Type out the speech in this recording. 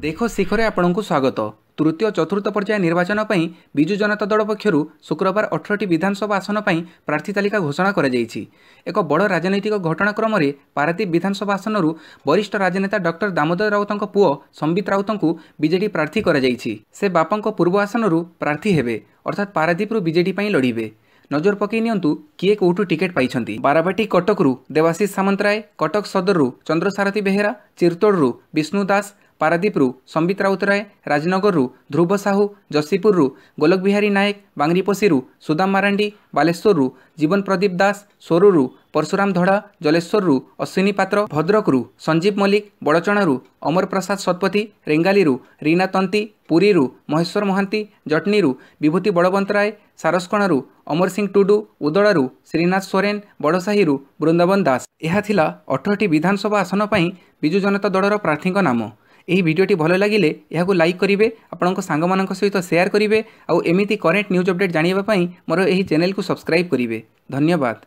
देखो शिखरे आपन को स्वागत। तृतीय चतुर्थ पर्याय निर्वाचन पर विजु जनता दल पक्षर शुक्रवार 18टी विधानसभा आसन पर प्रार्थी तालिका घोषणा कर एक बड़ राजनैतिक घटनाक्रम में पारादीप विधानसभा आसन वरिष्ठ राजनेता डॉक्टर दामोदर राउत पुओ संबित राउत को बीजेडी प्रार्थी कर से बापा पूर्व आसन प्रार्थी हेबे अर्थात पारादीप बीजेडी लड़िबे। नजर पकई नियंतु किए कौटू टिकेट पाइछंती। बाराबाटी कटकरू देवाशीष सामंतराय, कटक सदररू चंद्रसारथी बेहेरा, चिरतोड़रू विष्णु दास, पारादीपरू संबित राउतराय, राजनगररू ध्रुव साहू, जसीपुररू गोलक बिहारी नायक, बांग्रीपोशीरू सुदाम मारांडी, बालेश्वररू जीवन प्रदीप दास, सोरूरू परशुराम धड़ा, जलेश्वररू अश्विनी पात्र, भद्रकरू संजीव मल्लिक, बड़चणारू अमर प्रसाद शतपथी, रेंगालीरू रीना तंती, पुरीरू महेश्वर महांती, जटनीरू विभूति बड़वंतराय, सारसकणारू अमर सिंह टुडू, उदड़ारू श्रीनाथ सोरेन, बड़साहीरू वृंदावन दास। यह थिला 18टी विधानसभा आसन पर विजु जनता दलर प्रार्थी नाम। यह वीडियोटी भल लगिले यह लाइक करेंगे, आपण सांग सहित शेयर करेंगे, आउ एमिती करेन्ट न्यूज अपडेट जानापी मोर यह चैनल को सब्सक्राइब करेंगे। धन्यवाद।